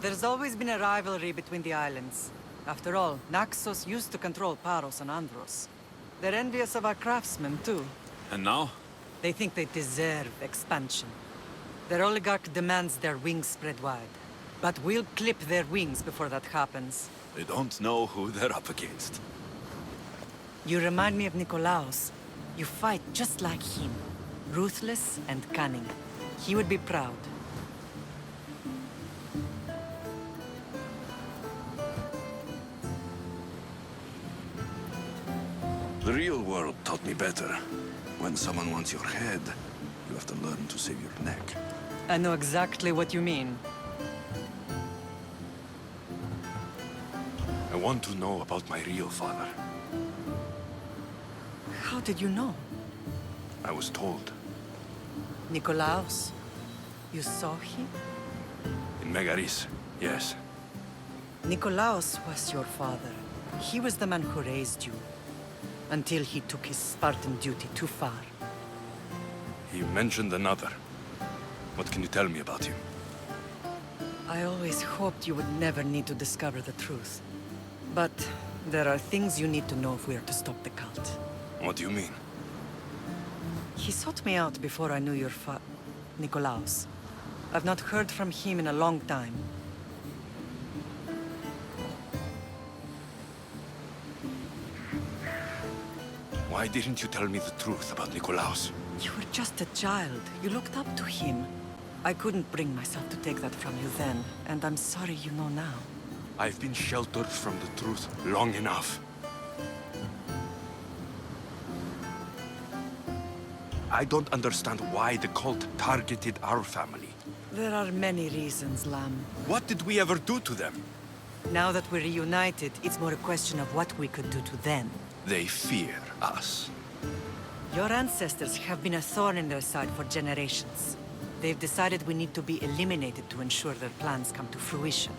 There's always been a rivalry between the islands. After all, Naxos used to control Paros and Andros. They're envious of our craftsmen, too. And now? They think they deserve expansion. Their oligarch demands their wings spread wide. But we'll clip their wings before that happens. They don't know who they're up against. You remind me of Nikolaos. You fight just like him. Ruthless and cunning. He would be proud. The real world taught me better. When someone wants your head, you have to learn to save your neck. I know exactly what you mean. I want to know about my real father. How did you know? I was told. Nikolaos? You saw him? In Megaris, yes. Nikolaos was your father. He was the man who raised you. Until he took his Spartan duty too far. He mentioned another. What can you tell me about him? I always hoped you would never need to discover the truth. But there are things you need to know if we are to stop the cult. What do you mean? He sought me out before I knew your Nikolaos. I've not heard from him in a long time. Why didn't you tell me the truth about Nikolaos? You were just a child. You looked up to him. I couldn't bring myself to take that from you then, and I'm sorry you know now. I've been sheltered from the truth long enough. I don't understand why the cult targeted our family. There are many reasons, Lamb. What did we ever do to them? Now that we're reunited, it's more a question of what we could do to them. They fear us. Your ancestors have been a thorn in their side for generations. They've decided we need to be eliminated to ensure their plans come to fruition.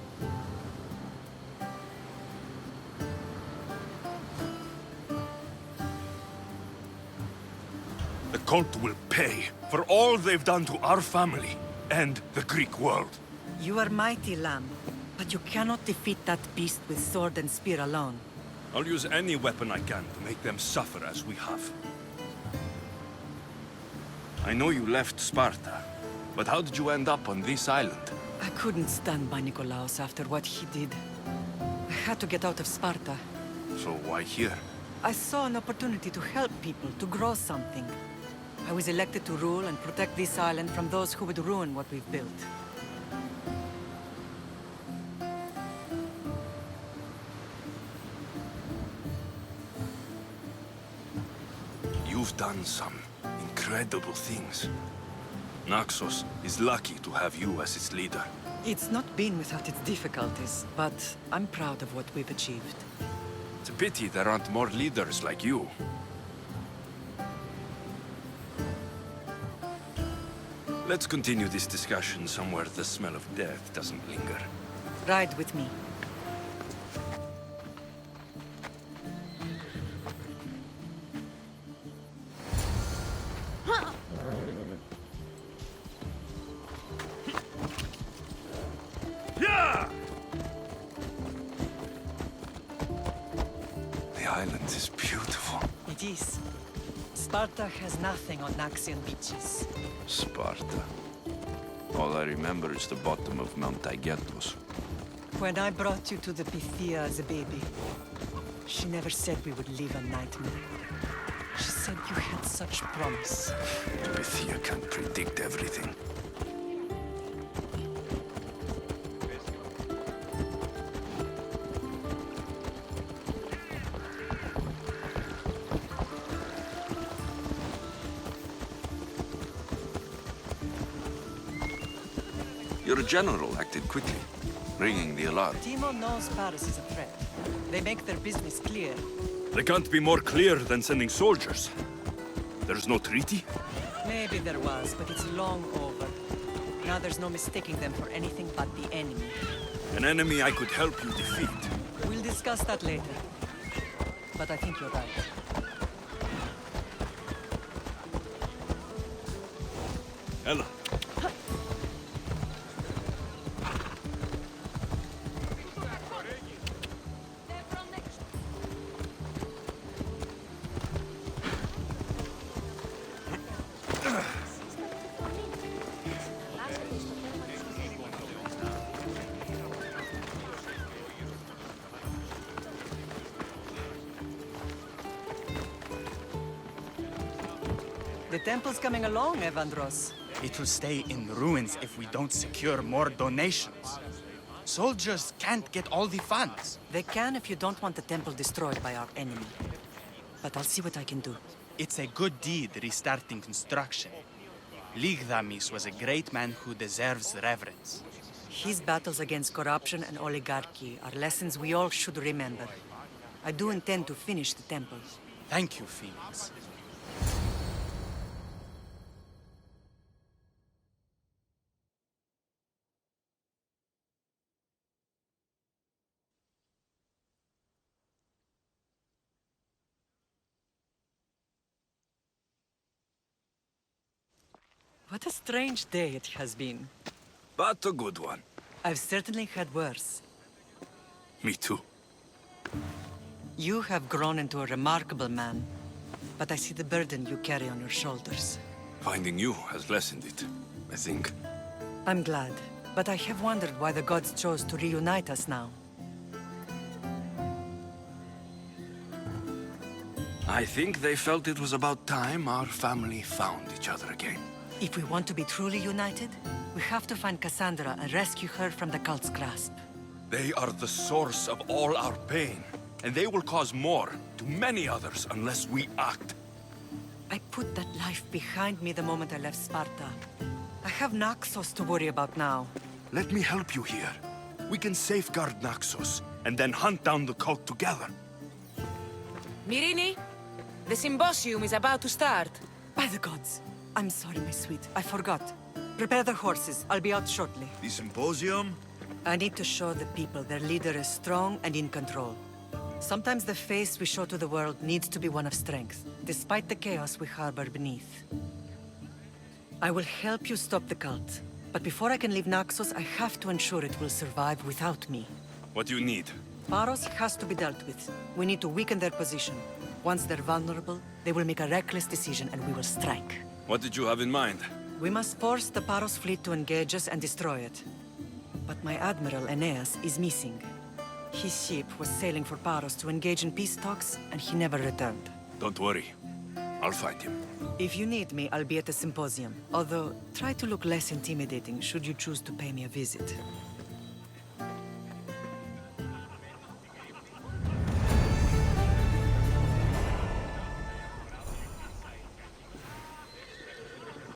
The cult will pay for all they've done to our family and the Greek world. You are mighty, Lamb, but you cannot defeat that beast with sword and spear alone. I'll use any weapon I can to make them suffer as we have. I know you left Sparta, but how did you end up on this island? I couldn't stand by Nikolaos after what he did. I had to get out of Sparta. So why here? I saw an opportunity to help people, to grow something. I was elected to rule and protect this island from those who would ruin what we've built. You've done some incredible things. Naxos is lucky to have you as its leader. It's not been without its difficulties, but I'm proud of what we've achieved. It's a pity there aren't more leaders like you. Let's continue this discussion somewhere the smell of death doesn't linger. Ride with me. The island is beautiful. It is. Sparta has nothing on Naxian beaches. Sparta. All I remember is the bottom of Mount Aigetos. When I brought you to the Pythia as a baby, she never said we would live a nightmare. She said you had such promise. The Pythia can't predict everything. Your general acted quickly, ringing the alarm. Timo knows Paris is a threat. They make their business clear. They can't be more clear than sending soldiers. There's no treaty? Maybe there was, but it's long over. Now there's no mistaking them for anything but the enemy. An enemy I could help you defeat. We'll discuss that later. But I think you're right. Ella. The temple's coming along, Evandros. It will stay in ruins if we don't secure more donations. Soldiers can't get all the funds. They can if you don't want the temple destroyed by our enemy. But I'll see what I can do. It's a good deed restarting construction. Ligdamis was a great man who deserves reverence. His battles against corruption and oligarchy are lessons we all should remember. I do intend to finish the temple. Thank you, Phoenix. What a strange day it has been. But a good one. I've certainly had worse. Me too. You have grown into a remarkable man, but I see the burden you carry on your shoulders. Finding you has lessened it, I think. I'm glad, but I have wondered why the gods chose to reunite us now. I think they felt it was about time our family found each other again. If we want to be truly united, we have to find Cassandra and rescue her from the cult's grasp. They are the source of all our pain, and they will cause more to many others unless we act. I put that life behind me the moment I left Sparta. I have Naxos to worry about now. Let me help you here. We can safeguard Naxos, and then hunt down the cult together. Mirini, the symposium is about to start. By the gods! I'm sorry, my sweet. I forgot. Prepare the horses. I'll be out shortly. The symposium? I need to show the people their leader is strong and in control. Sometimes the face we show to the world needs to be one of strength, despite the chaos we harbor beneath. I will help you stop the cult, but before I can leave Naxos, I have to ensure it will survive without me. What do you need? Paros has to be dealt with. We need to weaken their position. Once they're vulnerable, they will make a reckless decision and we will strike. What did you have in mind? We must force the Paros fleet to engage us and destroy it. But my admiral, Aeneas, is missing. His ship was sailing for Paros to engage in peace talks, and he never returned. Don't worry. I'll find him. If you need me, I'll be at the symposium. Although, try to look less intimidating should you choose to pay me a visit.